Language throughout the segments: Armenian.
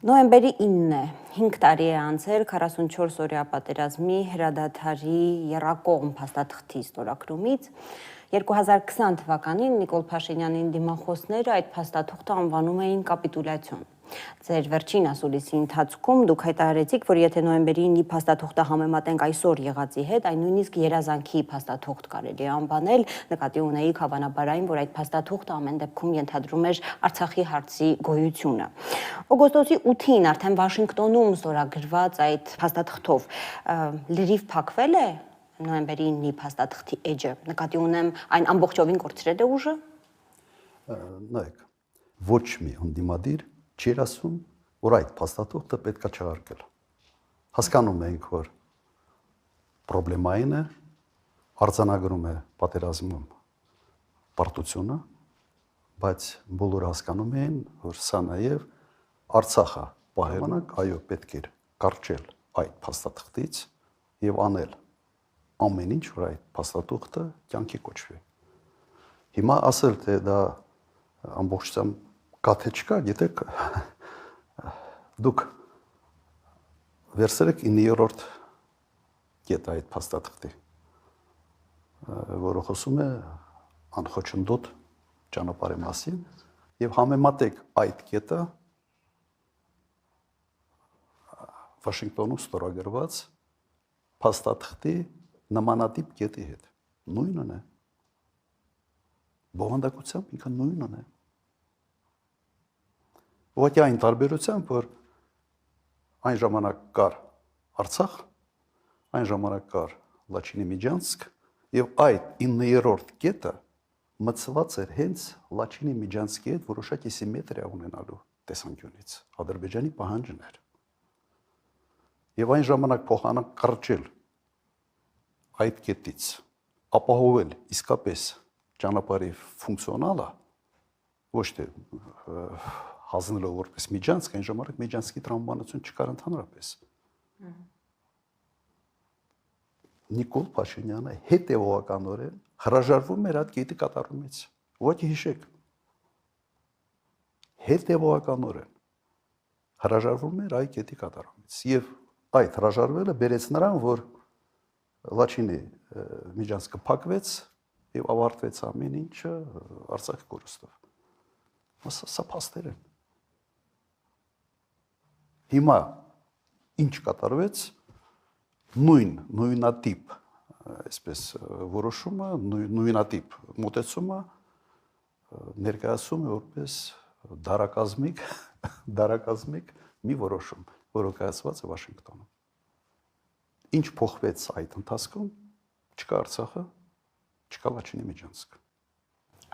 Նոյեմբերի 9-ն է, 5 տարի է անցել 44 օրյա պատերազմի հրադադարի եռակողմ փաստաթղթի ստորագրումից։ 2020 թվականին Նիկոլ Փաշինյանին դիմախոսները այդ փաստաթուղթը անվանում էին կապիտուլյացիոն։ Ձեր վերջին ասուլիսի ընթացքում դուք հայտարարեցիք, որ եթե նոյեմբերի 9-ի փաստաթուղթը համեմատենք այսօր եղածի հետ, այն նույնիսկ երազանքի փաստաթուղթ կարելի է անվանել, նկատի ունեիք հավանաբար այն, որ այդ փաստաթուղթը ամեն դեպքում ենթադրում էր Արցախի հարցի գոյությունը։ Օգոստոսի 8-ին արդեն Վաշինգտոնում ստորագրված այդ փաստաթղթով լրիվ փակվել է նոյեմբերի 9-ի փաստաթղթի էջը, նկատի ունեմ այն ամբողջովին կորցրել է ուժը։ Նայեք, ոչ մի ընդդիմադիր չէր ասում, որ այդ փաստաթուղթը պետք է չհարգել։ Հասկանում ենք, որ պրոբլեմային է, արձանագրում է պատերազմում պարտությունը, բայց բոլորը հասկանում էին, որ սա նաև Արցախը պահելանակ, այո, պետք էր կարճել այդ փաստաթղթից եւ անել ամեն ինչ, որ այդ փաստաթուղթը կյանքի կոչվի։ Հիմա ասել, թե դա ամբողջությամբ կա թե չկա, գիտեք, դուք վերցրեք 9-րդ կետ այդ փաստաթղթի, որը խոսում է անխոչնդոտ ճանապարհի մասին եւ համեմատեք այդ կետը Վաշինգտոնում ստորագրված փաստաթղթի նմանատիպ կետի հետ։ Նույնն է։ Բովանդակությամբ ինքը նույնն է։ Ուղղակի այն տարբերությամբ, որ այն ժամանակ կար Արցախ, այն ժամանակ կար Լաչինի Միջանցք եւ այդ 9-րդ կետը մցված էր հենց Լաչինի Միջանցքի հետ որոշակի սիմետրիա ունենալու տեսանկյունից։ Ադրբեջանի պահանջն էր։ Եվ այն ժամանակ փոխանակ կարճել այդ կետից, ապահովել իսկապես ճանապարհի ֆունկցիոնալը, ոչ թե հանձնելով որպես միջանցք, այն ժամանակ միջանցքի տրամաբանություն չկար ընդհանրապես։ Նիկոլ Փաշինյանը հետևողականորեն հրաժարվում էր այդ կետի կատարումից։ Ուղղակի հիշեք։ Հետևողականորեն հրաժարվում էր այդ կետի կատարումից եւ այդ հրաժարվելը բերեց նրան, որ Լաչինի միջանցքը փակվեց եւ ավարտվեց ամեն ինչը Արցախի կորստով։ Սա փաստեր են։ Հիմա ինչ կատարվեց, նույնատիպ, այսպես որոշումը, նույնատիպ մոտեցումը ներկայացում է որպես դարակազմիկ մի որոշում, որը կայացված է Վաշինգտոնում։ Ինչ փոխվեց այդ ընթացքում, չկա Արցախը, չկա Լաչինի միջանցքը։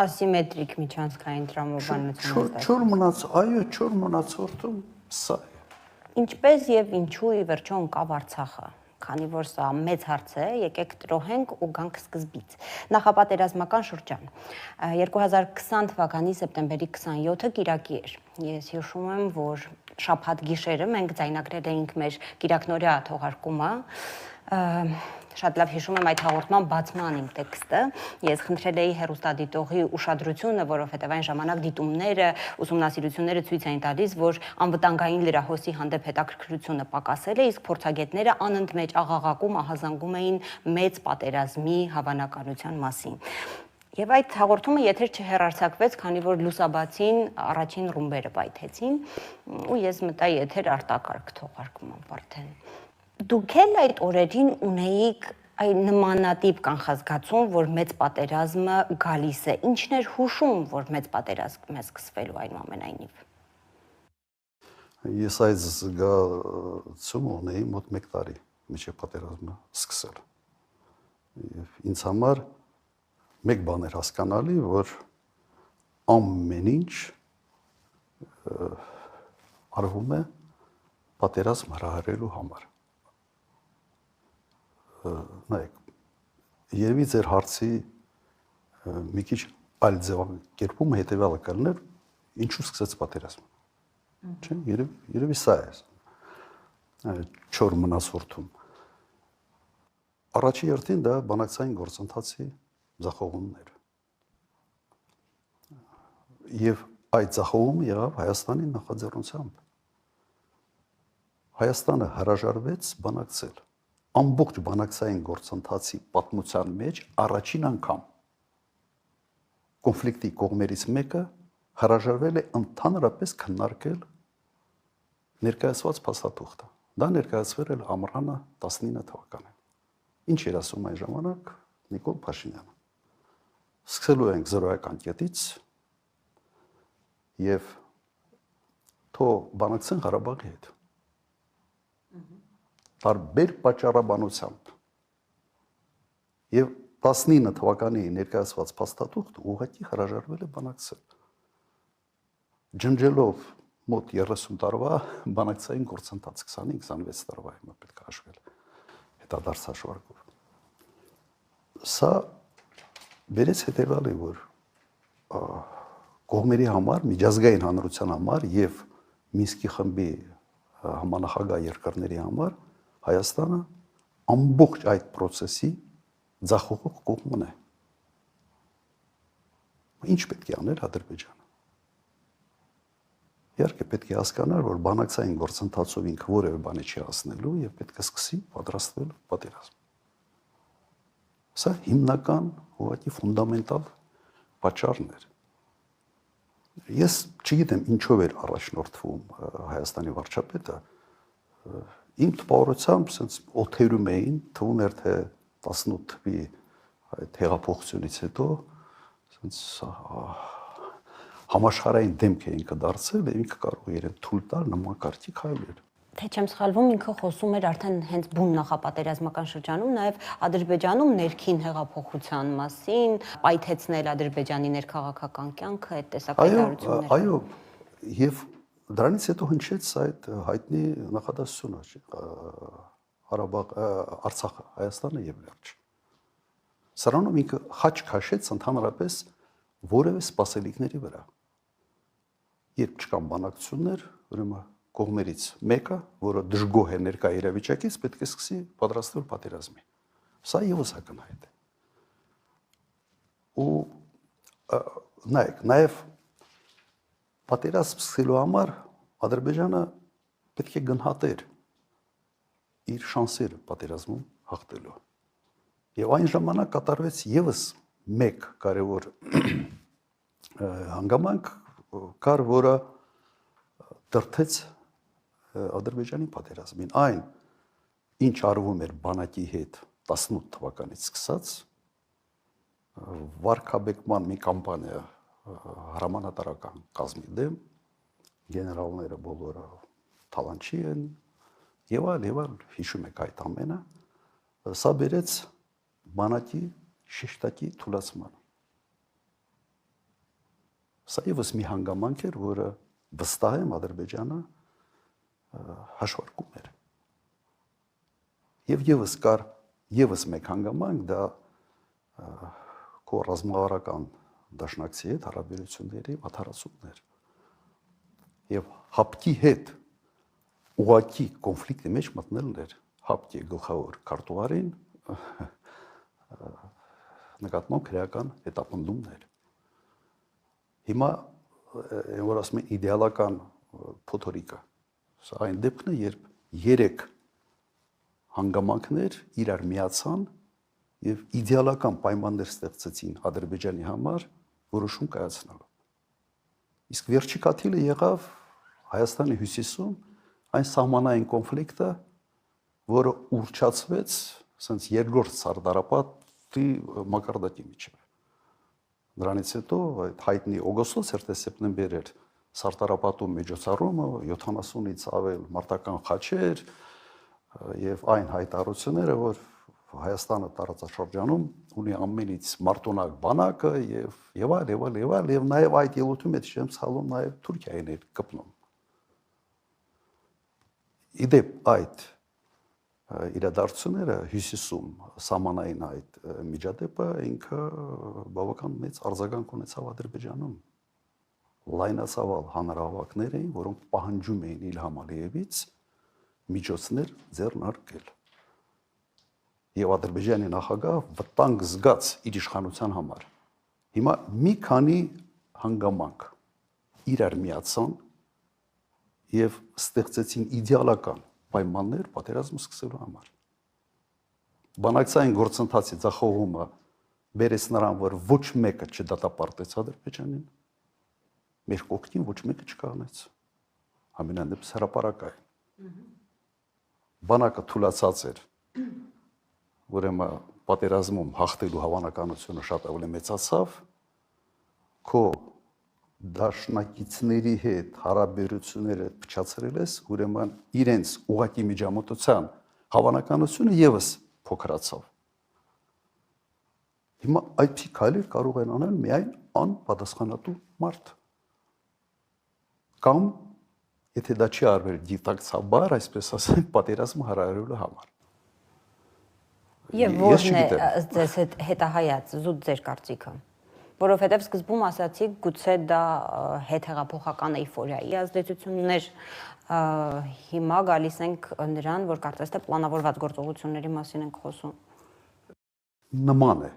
Ասիմետրիկ միջանցքային տրամաբանությունը։ Չոր մնացորդում սա է։ Ինչպես եւ ինչու ի վերջո ընկավ Արցախը, քանի որ սա մեծ հարց է, եկեք տրոհենք ու գանք սկզբից։ Նախապատերազմական շրջան։ 2020 թվականի սեպտեմբերի 27-ը կիրակի էր։ Ես հիշում եմ, որ շաբաթ գիշերը մենք ձայնագրել էինք մեր կիրակնօրյա թողարկումը։ Շատ լավ հիշում եմ այդ հաղորդման բացման իմ տեքստը։ Ես խնդրել էի հեռուստադիտողի ուշադրությունը, որովհետև այն ժամանակ դիտումները, ուսումնասիրությունները ցույց էին տալիս, որ անվտանգային լրահոսի հանդեպ հետաքրքրությունը պակասել է, իսկ փորձագետները անընդմեջ աղաղակում, ահազանգում էին մեծ պատերազմի հավանականության մասին։ Եվ այդ հաղորդումը եթեր չհեռարձակվեց, քանի որ լուսաբացին առաջին ռումբերը պայթեցին, ու ես մտա եթեր արտակարգ թողարկման արդեն։ Դուք էլ այդ օրերին ունեիք այն նմանատիպ կանխազգացում, որ մեծ պատերազմը գալիս է։ Ինչն էր հուշում, որ մեծ պատերազմ է սկսվելու այնուամենայնիվ։ Ես այդ զգացումը ունեի մոտ 1 տարի, մինչև պատերազմը սկսել։ Եվ ինձ համար մեկ բան էր հասկանալի, որ ամեն ինչ արվում է պատերազմ հրահրելու համար։ Նայեք, երևի ձեր հարցի մի քիչ այլ ձևակերպումը հետևյալը կլներ, ինչու սկսեց պատերազմը։ Չէ՞, երևի սա է չոր մնացորդում։ Առաջի հերթին դա բանակցային գործընթացի ձախողումն էր։ Եվ այդ ձախողումը եղավ Հայաստանի նախաձեռնությամբ։ Հայաստանը հրաժարվեց բանակցել։ Ամբողջ բանակցային գործընթացի պատմության մեջ առաջին անգամ կոնֆլիկտի կողմերից մեկը հրաժարվել է ընդհանրապես քննարկել ներկայացված փաստաթուղթը։ Դա ներկայացվել էր ամռանը 19 թվականին։ Ինչ էր ասում այն ժամանակ Նիկոլ Փաշինյանը։ Սկսելու ենք զրոյական կետից եւ թող բանակցեն Ղարաբաղի հետ։ Տարբեր պատճառաբանությամբ։ Եվ 19 թվականի ներկայացված փաստաթուղթը ուղղակի հրաժարվել է բանակցել։ Ջնջելով մոտ 30 տարվա բանակցային գործընթաց 25-26 տարվա հիմա պետք է հաշվել հետադարձ հաշվարկով։ Սա բերեց հետևյալին, որ կողմերի համար, միջազգային հանրության համար եւ Մինսկի խմբի համանախագահ երկրների համար Հայաստանը ամբողջ այդ process-ի ձախողող կողմն է։ Ինչ պետք է անել Ադրբեջանը։ Իհարկե պետք է հասկանալ, որ բանակցային գործընթացով ինքը որևէ բանի չի հասնելու եւ պետք է սկսի պատրաստվել պատերազմ։ Սա հիմնական, ուղղակի ֆունդամենտալ պատճառն էր։ Ես չգիտեմ ինչով էր առաջնորդվում Հայաստանի վարչապետը, իմ տպավորությամբ sense օթերում էին, թվում էր թե 18 թվականի այդ հեղափոխությունից հետո sense համաշխարհային դեմք է ինքը դարձել եւ ինքը կարող է իրեն թույլ տալ նման կարգի քայլեր։ Թե չեմ սխալվում, ինքը խոսում էր արդեն հենց բուն նախապատերազմական շրջանում, նաև Ադրբեջանում ներքին հեղափոխության մասին, պայթեցնել Ադրբեջանի ներքաղաքական կյանքը, այդ տեսակ հայտարարություններ։ Այո, եւ դրանից հետո հնչեց այդ հայտնի նախադասությունը Ղարաբաղ, Արցախը, Հայաստանը եւ վերջ։ Սրանով ինքը խաչ քաշեց ընդհանրապես որևէ սպասելիքների վրա։ Երբ չկան բանակցություններ, ուրեմն կողմերից մեկը, որը դժգոհ է ներկա իրավիճակից, պետք է սկսի պատրաստվել պատերազմի։ Սա եւս ակնհայտ է։ Ու նայեք, նաեւ պատերազմ սկսելու համար Ադրբեջանը պետք է գնահատեր իր շանսերը պատերազմում հաղթելու։ Եվ այն ժամանակ կատարվեց եւս մեկ կարևոր հանգամանք, կար, որը դրդեց Ադրբեջանի պատերազմին, այն ինչ արվում էր բանակի հետ 18 թվականից սկսած, վարկաբեկման մի կամպանիա հրամանատարական կազմի դեմ, գեներալները բոլորը թալանչի են, եւ այլ, հիշում եք այդ ամենը, սա բերեց բանակի շեշտակի թուլացման։ Սա եւս մի հանգամանք էր, որը վստահ եմ Ադրբեջանը հաշվարկում էր։ Եվ եւս կար եւս մեկ հանգամանք, դա քո ռազմավարական դաշնակցի հետ հարաբերությունների վատթարացումն էր։ Եվ հապկի հետ ուղղակի կոնֆլիկտի մեջ մտնելն էր հապկի գլխավոր քարտուղարին նկատմամբ քրեական հետապնդումներ։ Հիմա որ ասում են իդեալական փոթորիկը, սա այն դեպքն է, երբ երեք հանգամանքներ իրար միացան եւ իդեալական պայմաններ ստեղծեցին Ադրբեջանի համար որոշում կայացնելու։ Իսկ վերջի կաթիլը եղավ Հայաստանի հյուսիսում այն սահմանային կոնֆլիկտը, որը ուռճացվեց ասենց երկրորդ սարդարապետի մակարդակի միջև։ Դրանից հետո այդ հայտնի օգոստոս սեպտեմբեր էր սարտարապատում միջոցառումը 70-ից ավել մարտական խաչեր եւ այն հայտարարությունները, որ Հայաստանը տարածաշրջանում ունի ամենից մարտունակ բանակը եւ նաեւ այդ ելույթում հետ չեմ ցալում նաեւ Թուրքիային էր կպնում։ Իդեպ այդ իրադարձությունները հյուսիսում սահմանային այդ միջադեպը ինքը բավական մեծ արձագանք ունեցավ Ադրբեջանում։ Լայնածավալ հանրահավաքներ էին, որոնք պահանջում էին Իլհամ Ալիևից միջոցներ ձեռնարկել։ Եվ Ադրբեջանի նախագահ վտանգ զգաց իր իշխանության համար։ Հիմա մի քանի հանգամանք իրար միացան եւ ստեղծեցին իդեալական պայմաններ պատերազմը սկսելու համար։ Բանակցային գործընթացի ձախողումը բերեց նրան, որ ոչ մեկը չդատապարտեց Ադրբեջանին, մեր կողքին ոչ մեկը չկանգնեց։ Ամենայն դեպս հրապարակային։ Բանակը թուլացած էր, ուրեմն պատերազմում հաղթելու հավանականությունը շատ ավելի մեծացավ, քո դաշնակիցների հետ հարաբերությունները փչացրել ես, ուրեմն իրենց ուղղակի միջամտության հավանականությունը եւս փոքրացավ։ Հիմա այդպիսի քայլեր կարող են անել միայն անպատասխանատու մարդ։ Կամ եթե դա չի արվել գիտակցաբար, այսպես ասենք, պատերազմը հրահրելու համար։ Եվ ո՞րն է ձեզ հետահայաց զուտ ձեր կարծիքը։ Որովհետև սկզբում ասացիք, գուցե դա հետհեղափոխական էյֆորիայի ազդեցություններ, հիմա գալիս ենք նրան, որ կարծես թե պլանավորված գործողությունների մասին ենք խոսում։ Նման է,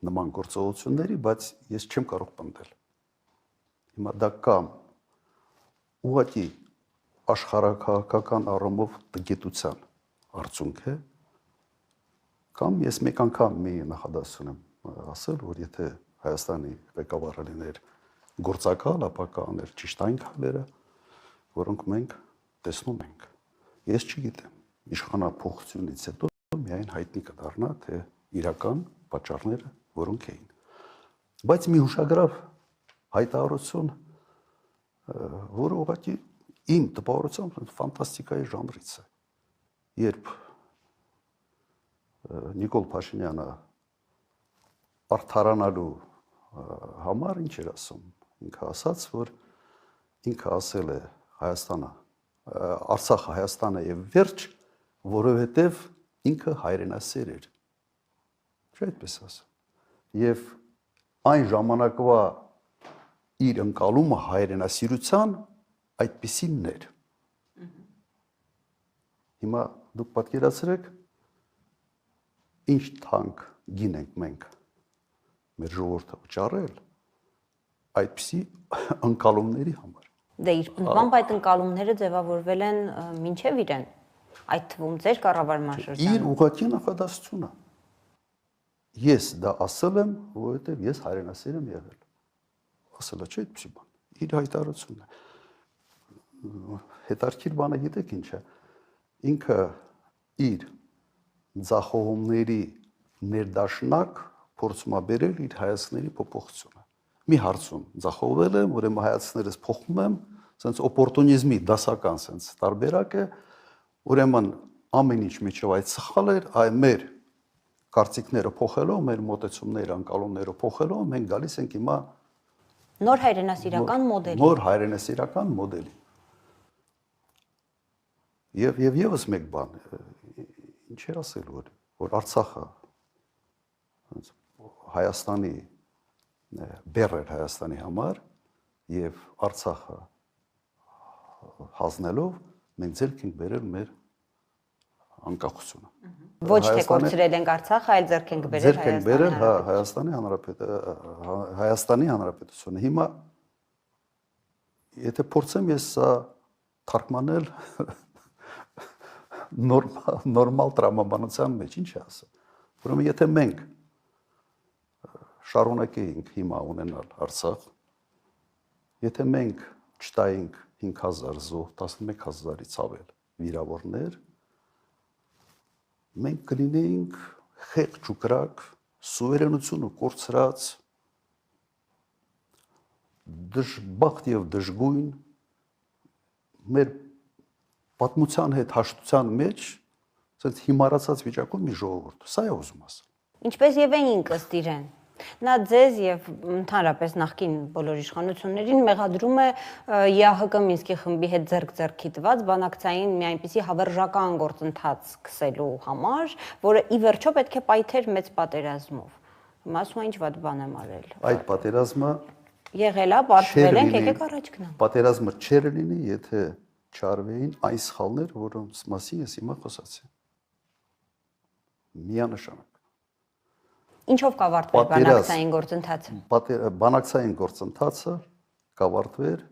նման գործողությունների, բայց ես չեմ կարող պնդել։ Հիմա դա կամ ուղղակի աշխարհակահաղական առումով տգիտության արդյունք է, կամ ես մեկ անգամ մի նախադասություն եմ ասել, որ եթե Հայաստանի ղեկավարը լիներ գործակալ, ապա կաներ ճիշտ այն քայլերը, որոնք մենք տեսնում ենք։ Ես չգիտեմ, իշխանափոխությունից հետո միայն հայտնի կդառնա, թե իրական պատճառները որոնք էին։ Բայց մի հուշագրավ հայտարարություն, որը ուղղակի իմ տպավորությամբ ֆանտաստիկայի ժանրից է։ Երբ Նիկոլ Փաշինյանը արդարանալու համար ինչ էր ասում, ինքը ասաց, որ ինքը ասել է Հայաստանը, Արցախը Հայաստանը եւ վերջ, որովհետեւ ինքը հայրենասեր էր։ Չէ՞ այդպես ասում։ Եվ այն ժամանակվա իր ընկալումը հայրենասիրության այդպիսինն էր։ Հիմա դուք պատկերացրեք, ինչ թանկ գին ենք մենք մեր ժողովուրդը վճարել այդպիսի ընկալումների համար։ Դե իր պնդմամբ այդ ընկալումները ձևավորվել են մինչև իրեն, այդ թվում ձեր կառավարման շրջանում։ Իր ուղղակի նախադասությունը։ Ես դա ասել եմ, որովհետև ես հայրենասեր եմ եղել։ Ասել է, չէ՞ այդպիսի բան։ Իր հայտարարությունն է։ Հետարքիր բանը գիտեք ինչ է։ Ինքը իր ձախողումների ներդաշնակ փորձում է բերել իր հայացքների փոփոխությունը։ Մի հարցում ձախողվել եմ, ուրեմն հայացքներս փոխում եմ, ասենց օպորտունիզմի դասական ասենց տարբերակ է, ուրեմն ամեն ինչ միջով այդ սխալ էր, այ մեր կարծիքները փոխելով, մեր մոտեցումները, անկալումները փոխելով, մենք գալիս ենք հիմա նոր հայրենասիրական մոդելի։ Նոր հայրենասիրական մոդելի։ Եվ եւս մեկ բան, ինչ էր ասել, որ Արցախը Հայաստանի բեռ էր Հայաստանի համար եւ Արցախը հանձնելով մենք ձեռք ենք բերել մեր անկախությունը։ Ոչ թե կորցրել ենք Արցախը, այլ ձեռք ենք բերել Հայաստանի Հանրապետությունը։ Հիմա եթե փորձեմ ես սա թարգմանել նորմալ տրամաբանության մեջ, ինչ է ասա։ Ուրեմն եթե մենք շարունակեինք հիմա ունենալ Արցախ, եթե մենք չտայինք 5000 զոհ, 11000-ից ավել վիրավորներ, մենք կլինեինք խեղճ ու կրակ, սուվերենությունը կորցրած, դժբախտ եւ դժգույն, մեր պատմության հետ հաշտության մեջ, ասենց հիմարացած վիճակում մի ժողովուրդ, սա է ուզում ասել։ Ինչպես եւ էինք ըստ իրեն։ Նա ձեզ եւ ընդհանրապես նախկին բոլոր իշխանություններին մեղադրում է ԵԱՀԿ Մինսկի խմբի հետ ձեռք-ձեռքի տված բանակցային մի այնպիսի հավերժական գործընթաց սկսելու համար, որը ի վերջո պետք է պայթեր մեծ պատերազմով։ Հիմա ասում ինչ վատ բան եմ արել։ Այդ պատերազմը եղել է, պարտվել ենք, եկեք առաջ գնանք։ Պատերազմը չէր լինի, եթե չարվեին այն սխալներ, որոնց մասին ես հիմա խոսացի։ Միանշանակ։ Ինչով կավարտվեր բանակցային գործընթացը։ Բանակցային գործընթացը կավարտվեր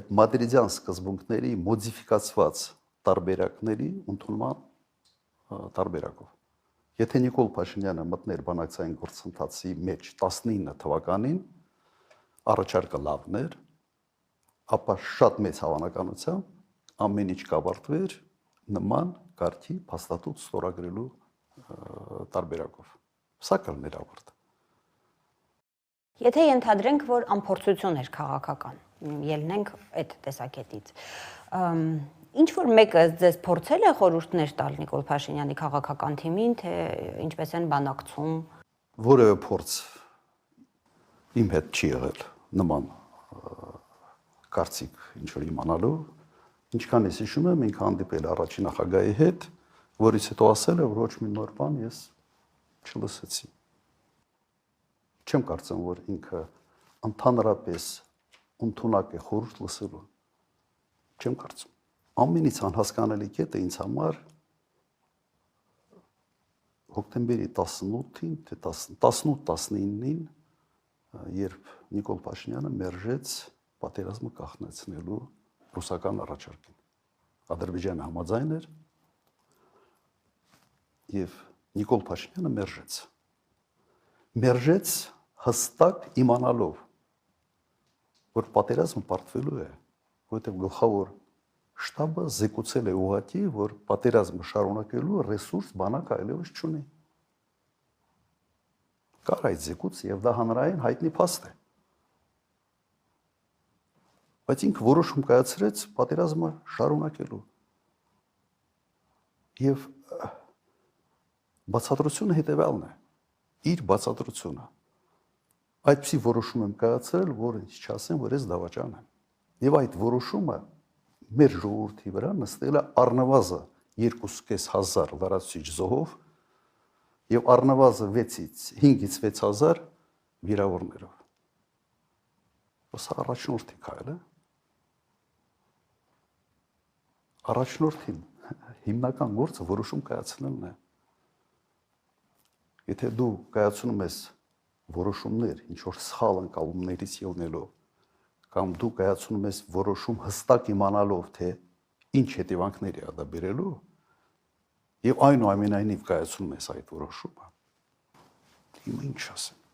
այդ մադրիդյան սկզբունքների մոդիֆիկացված տարբերակների ընդունման տարբերակով։ Եթե Նիկոլ Փաշինյանը մտներ բանակցային գործընթացի մեջ 19 թվականին, առաջարկը լավն էր, ապա շատ մեծ հավանականությամբ ամեն ինչ կավարտվեր նման կարգի փաստաթուղթ ստորագրելու տարբերակով։ Սա կլներ ավարտը։ Եթե ենթադրենք, որ անփորձություն էր քաղաքական, ելնենք այդ տեսակետից, ինչ որ մեկը ձեզ փորձել է խորհուրդներ տալ Նիկոլ Փաշինյանի քաղաքական թիմին, թե ինչպես են բանակցում։ Որևէ փորձ իմ հետ չի եղել նման կարծիք ինչ որ իմանալու, ինչքան ես հիշում եմ, ինքը հանդիպել առաջին նախագահի հետ, որից հետո ասել է, որ ոչ մի նոր բան ես չլսեցի։ Չեմ կարծում, որ ինքը ընդհանրապես ընդունակ է խորհուրդ լսելու։ Չեմ կարծում։ Ամենից անհասկանալի կետը ինձ համար հոկտեմբերի 18-ին, թե 18-19-ին, երբ Նիկոլ Փաշինյանը մերժեց պատերազմը կանխեցնելու ռուսական առաջարկին։ Ադրբեջանը համաձայն էր եւ Նիկոլ Փաշինյանը մերժեց հստակ իմանալով, որ պատերազմը պարտվելու է, որովհետև գլխավոր շտաբը զեկուցել է ուղղակի, որ պատերազմը շարունակելու ռեսուրս բանակ այլևս չունի։ Կար այդ զեկույց եւ դա հանրային հայտնի փաստ է։ Բայց ինքը որոշում կայացրեց պատերազմը շարունակելու։ Եվ բացատրությունը հետեւյալն է։ Իր բացատրությունը այդպիսի որոշում եմ կայացրել, որ ինչ չասեմ, որ ես դավաճան եմ։ Եվ այդ որոշումը մեր ժողովրդի վրա նստել է առնվազն 2.500 լրացուցիչ զոհով եւ առնվազն 5-ից 6000 վիրավորներով։ Սա առաջնորդի քայլ է։ Առաջնորդին հիմնական գործը որոշում կայացնելն է։ Եթե դու կայացնում ես որոշումներ, ինչ որ սխալ ընկալումներից ելնելով, կամ դու կայացնում ես որոշում հստակ իմանալով, թե ինչ հետևանքներ է դա բերելու, եւ այնուամենայնիվ կայացնում ես այդ որոշումը, հիմա ինչ ասեմ։